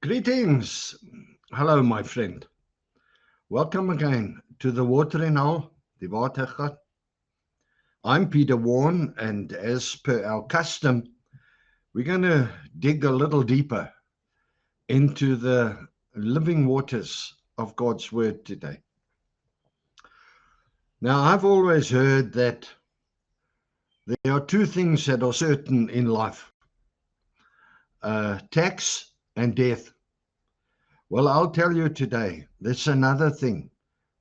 Greetings. Hello, my friend. Welcome again to the Watering Hole, the Watergat. I'm Peter Warren, and as per our custom, we're going to dig a little deeper into the living waters of God's Word today. Now, I've always heard that there are two things that are certain in life, tax and death. Well, I'll tell you today, there's another thing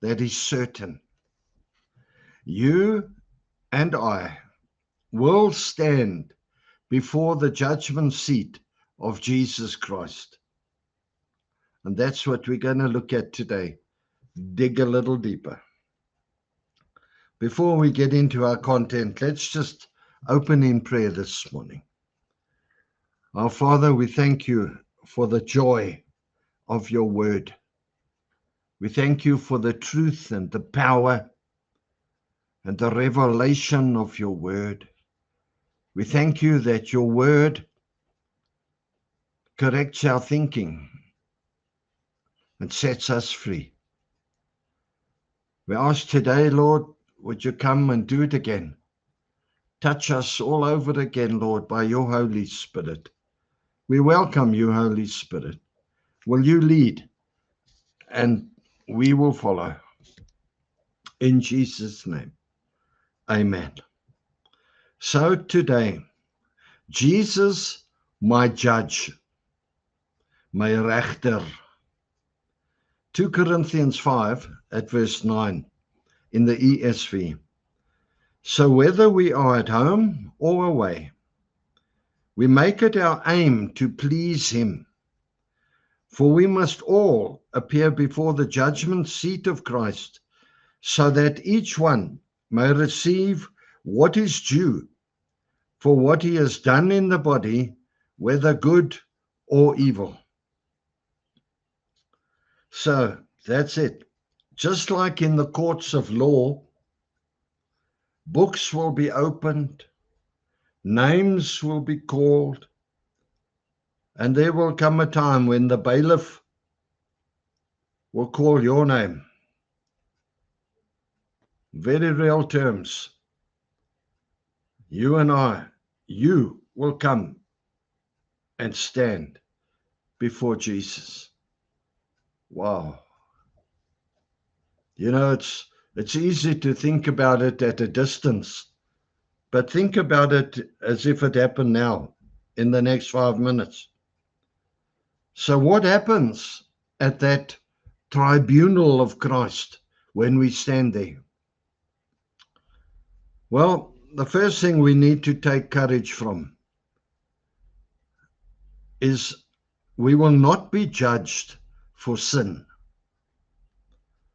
that is certain. You and I will stand before the judgment seat of Jesus Christ. And that's what we're going to look at today. Dig a little deeper. Before we get into our content, let's just open in prayer this morning. Our Father, we thank you for the joy of your word. We thank you for the truth and the power and the revelation of your word. We thank you that your word corrects our thinking and sets us free. We ask today, Lord, would you come and do it again? Touch us all over again, Lord, by your Holy Spirit. We welcome you, Holy Spirit. Will you lead and we will follow. In Jesus' name, amen. So today, Jesus, my judge, my rechter. 2 Corinthians 5 at verse 9 in the ESV. So whether we are at home or away, we make it our aim to please him. For we must all appear before the judgment seat of Christ, so that each one may receive what is due for what he has done in the body, whether good or evil. So that's it. Just like in the courts of law, books will be opened, names will be called, and there will come a time when the bailiff will call your name. Very real terms. You and I, you will come and stand before Jesus. Wow. You know, it's easy to think about it at a distance, but think about it as if it happened now in the next 5 minutes. So what happens at that tribunal of Christ when we stand there? Well, the first thing we need to take courage from is we will not be judged for sin.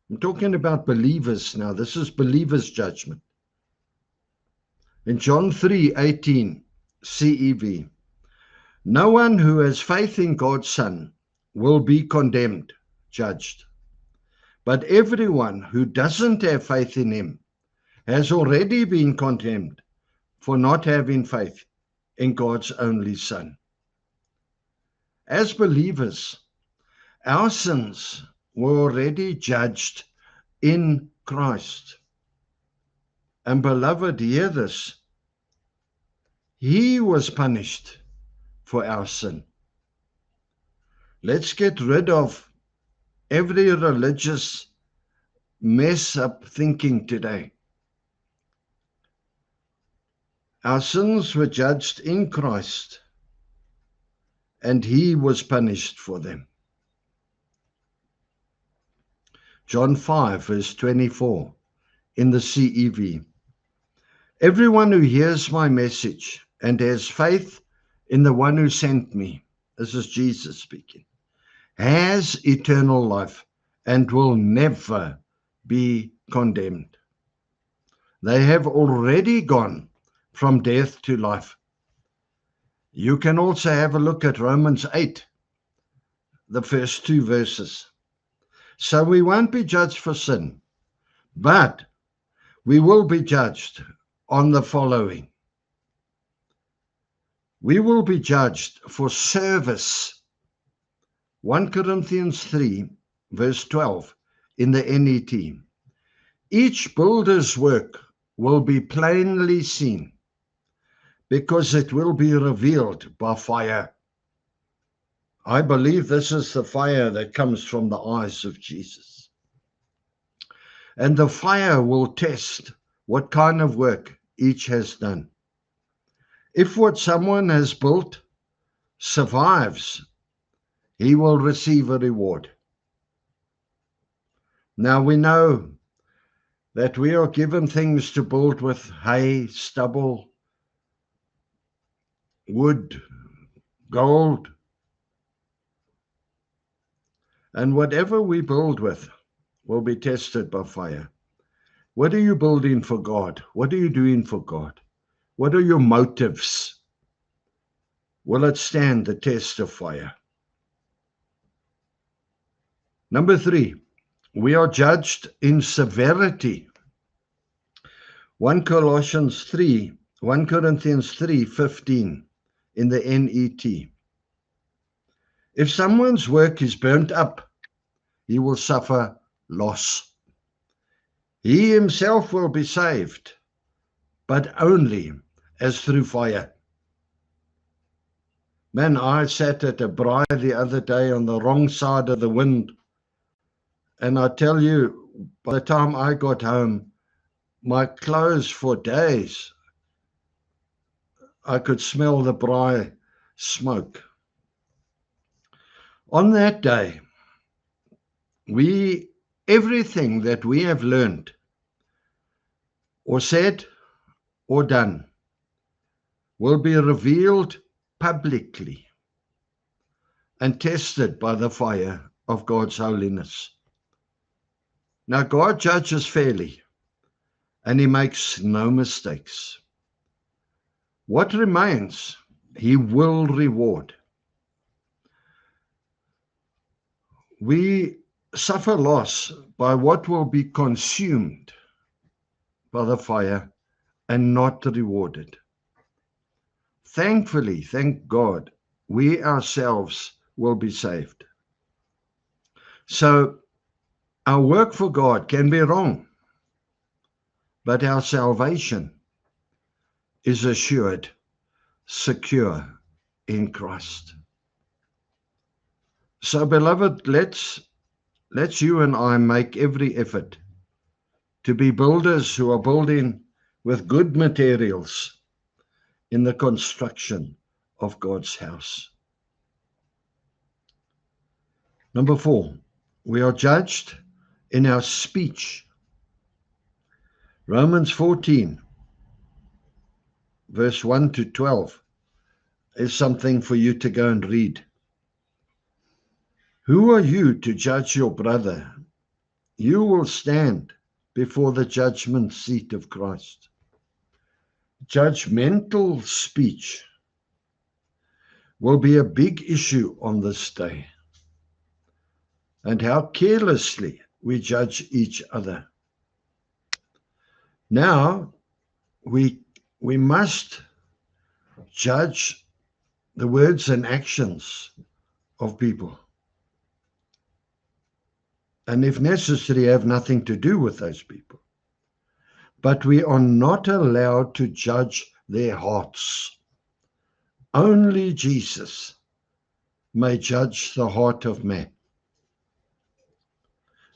I'm talking about believers now. This is believers' judgment. In John 3:18 CEV, no one who has faith in God's Son will be condemned, judged. But everyone who doesn't have faith in him has already been condemned for not having faith in God's only Son. As believers, our sins were already judged in Christ. And beloved, hear this. He was punished for our sin. Let's get rid of every religious mess up thinking today. Our sins were judged in Christ, and he was punished for them. John 5 verse 24 in the CEV. Everyone who hears my message and has faith in the one who sent me, this is Jesus speaking, has eternal life and will never be condemned. They have already gone from death to life. You can also have a look at Romans 8, the first 2 verses. So we won't be judged for sin, but we will be judged on the following. We will be judged for service 1 Corinthians 3, verse 12 in the NET. Each builder's work will be plainly seen, because it will be revealed by fire. I believe this is the fire that comes from the eyes of Jesus. And the fire will test what kind of work each has done. If what someone has built survives, he will receive a reward. Now we know that we are given things to build with: hay, stubble, wood, gold. And whatever we build with will be tested by fire. What are you building for God? What are you doing for God? What are your motives? Will it stand the test of fire? Number 3, we are judged in severity. 1 Corinthians 3:15 in the NET. If someone's work is burnt up, he will suffer loss. He himself will be saved, but only as through fire. Man, I sat at a braai the other day on the wrong side of the wind, and I tell you, by the time I got home, my clothes for days, I could smell the braai smoke. On that day, everything that we have learned or said or done will be revealed publicly and tested by the fire of God's holiness. Now, God judges fairly, and he makes no mistakes. What remains, he will reward. We suffer loss by what will be consumed by the fire and not rewarded. Thankfully, thank God, we ourselves will be saved. So our work for God can be wrong, but our salvation is assured, secure in Christ. So, beloved, let's you and I make every effort to be builders who are building with good materials in the construction of God's house. Number 4, we are judged in our speech. Romans 14, verse 1 to 12 is something for you to go and read. Who are you to judge your brother? You will stand before the judgment seat of Christ. Judgmental speech will be a big issue on this day, and how carelessly we judge each other. Now, we must judge the words and actions of people, and if necessary, have nothing to do with those people. But we are not allowed to judge their hearts. Only Jesus may judge the heart of man.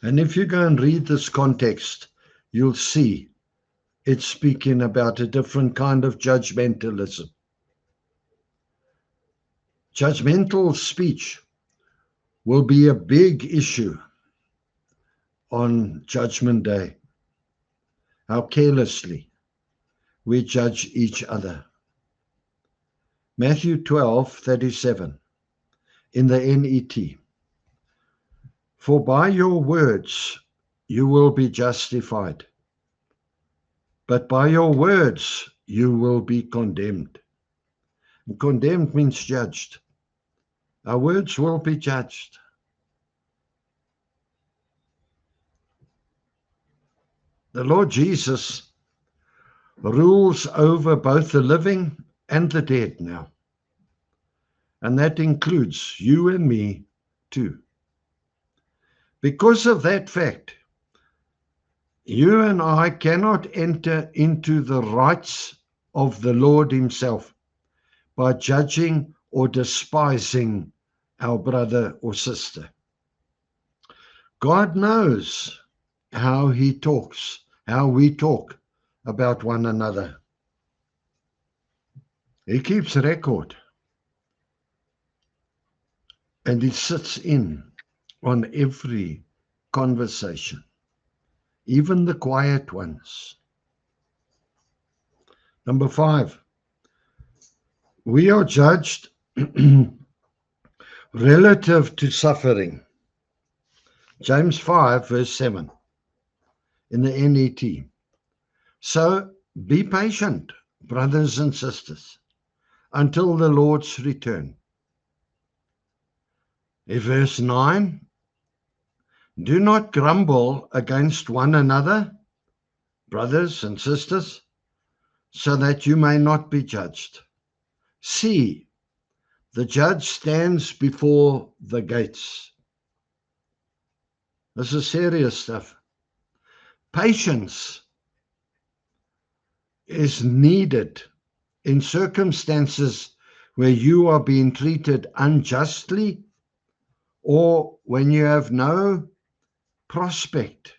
And if you go and read this context, you'll see it's speaking about a different kind of judgmentalism. Judgmental speech will be a big issue on Judgment Day. How carelessly we judge each other. Matthew 12:37 in the NET. For by your words you will be justified, but by your words you will be condemned. And condemned means judged. Our words will be judged. The Lord Jesus rules over both the living and the dead now. And that includes you and me too. Because of that fact, you and I cannot enter into the rights of the Lord himself by judging or despising our brother or sister. God knows how we talk about one another. He keeps record, and he sits in on every conversation, even the quiet ones. Number 5, we are judged relative to suffering. James 5 verse 7 in the NET. So be patient, brothers and sisters, until the Lord's return. In verse 9, do not grumble against one another, brothers and sisters, so that you may not be judged. See, the judge stands before the gates. This is serious stuff. Patience is needed in circumstances where you are being treated unjustly or when you have no prospect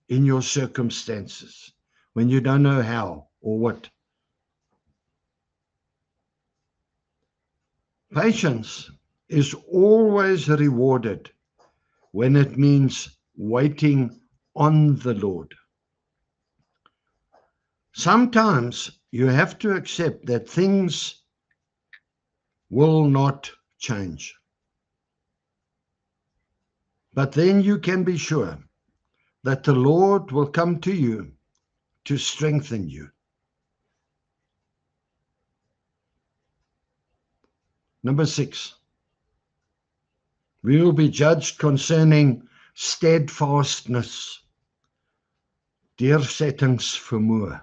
in your circumstances, when you don't know how or what. Patience is always rewarded when it means waiting on the Lord. Sometimes you have to accept that things will not change. But then you can be sure that the Lord will come to you to strengthen you. Number 6, we will be judged concerning steadfastness, deursettingsvermoë.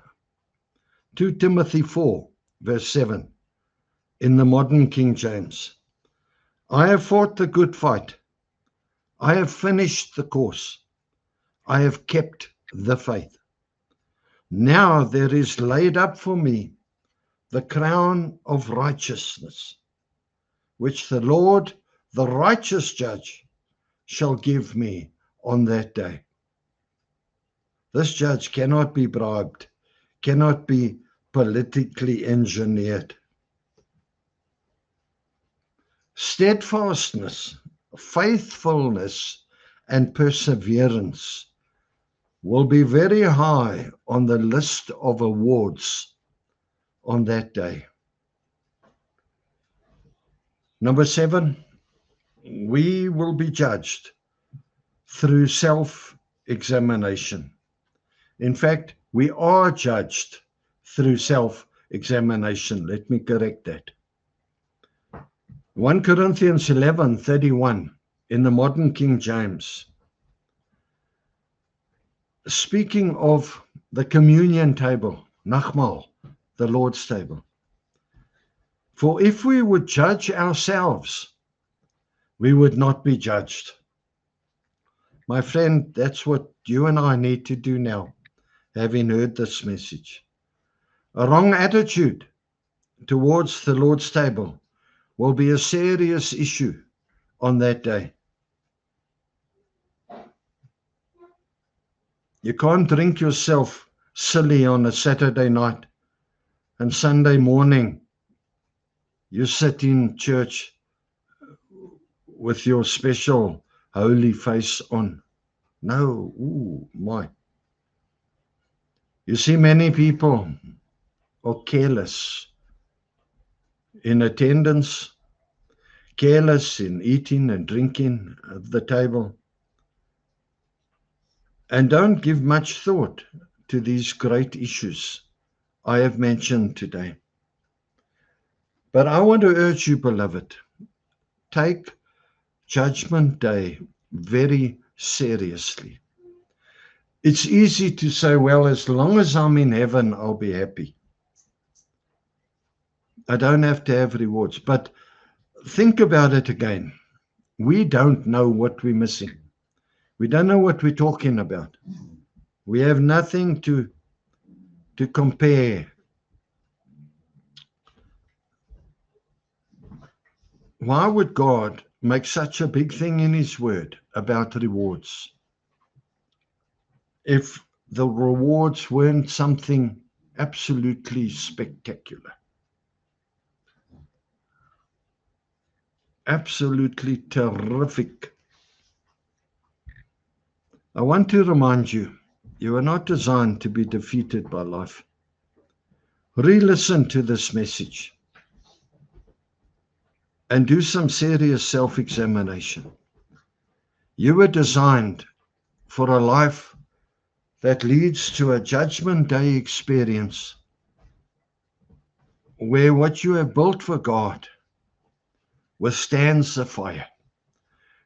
2 Timothy 4 verse 7 in the modern King James. I have fought the good fight. I have finished the course. I have kept the faith. Now there is laid up for me the crown of righteousness, which the Lord, the righteous judge, shall give me on that day. This judge cannot be bribed, cannot be politically engineered. Steadfastness, faithfulness, and perseverance will be very high on the list of awards on that day. Number 7, we will be judged through self-examination. In fact, we are judged through self-examination. Let me correct that. 1 Corinthians 11:31 in the modern King James, speaking of the communion table, Nachmal, the Lord's table. For if we would judge ourselves, we would not be judged. My friend, that's what you and I need to do now, having heard this message. A wrong attitude towards the Lord's table will be a serious issue on that day. You can't drink yourself silly on a Saturday night and Sunday morning you sit in church with your special holy face on. No, ooh, my. You see, many people are careless in attendance, careless in eating and drinking at the table, and don't give much thought to these great issues I have mentioned today. But I want to urge you, beloved, take Judgment Day very seriously. It's easy to say, well, as long as I'm in heaven, I'll be happy. I don't have to have rewards. But think about it again. We don't know what we're missing. We don't know what we're talking about. We have nothing to compare. Why would God make such a big thing in His Word about rewards if the rewards weren't something absolutely spectacular? Absolutely terrific. I want to remind you, you are not designed to be defeated by life. Re-listen to this message and do some serious self-examination. You were designed for a life that leads to a judgment day experience where what you have built for God withstands the fire,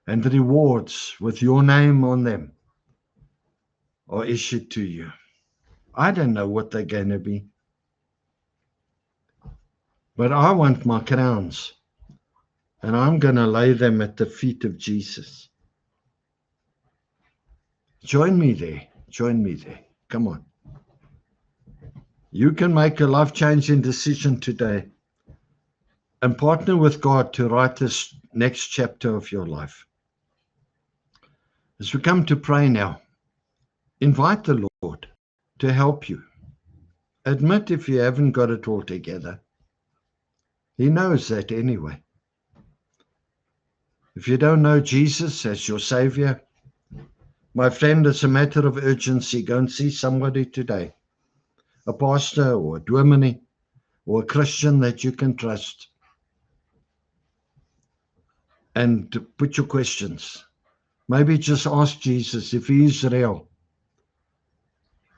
and rewards with your name on them are issued to you. I don't know what they're going to be, but I want my crowns, and I'm going to lay them at the feet of Jesus. Join me there. Join me there. Come on. You can make a life-changing decision today and partner with God to write this next chapter of your life. As we come to pray now, invite the Lord to help you. Admit if you haven't got it all together. He knows that anyway. If you don't know Jesus as your Savior, my friend, it's a matter of urgency. Go and see somebody today, a pastor or a dominee or a Christian that you can trust, and put your questions. Maybe just ask Jesus if He is real.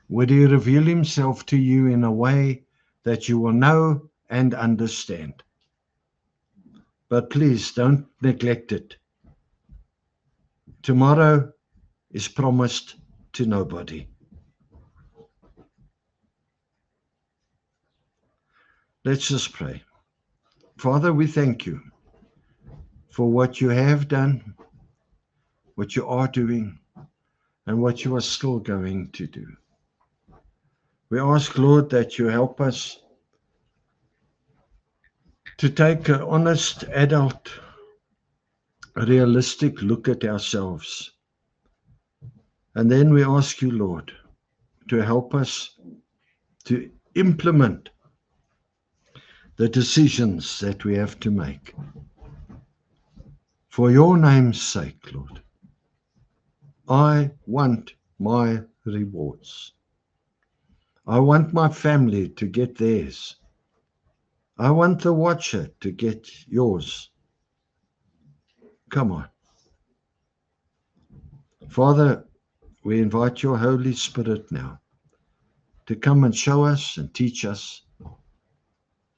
Would He reveal Himself to you in a way that you will know and understand? But please don't neglect it. Tomorrow is promised to nobody. Let's just pray. Father, we thank you for what you have done, what you are doing, and what you are still going to do. We ask, Lord, that you help us to take an honest, adult, realistic look at ourselves. And then we ask you, Lord, to help us to implement the decisions that we have to make. For your name's sake, Lord, I want my rewards. I want my family to get theirs. I want the watcher to get yours. Come on. Father, we invite your Holy Spirit now to come and show us and teach us.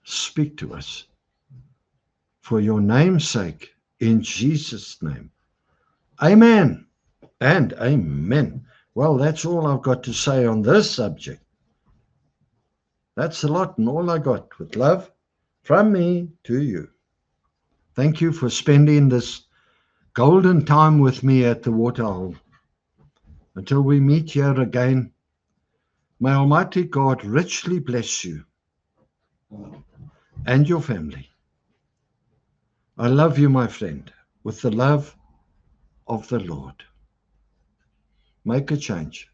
Speak to us. For your name's sake, in Jesus' name. Amen and amen. Well, that's all I've got to say on this subject. That's a lot and all I got, with love from me to you. Thank you for spending this golden time with me at the waterhole. Until we meet here again, may Almighty God richly bless you and your family. I love you, my friend, with the love of the Lord. Make a change.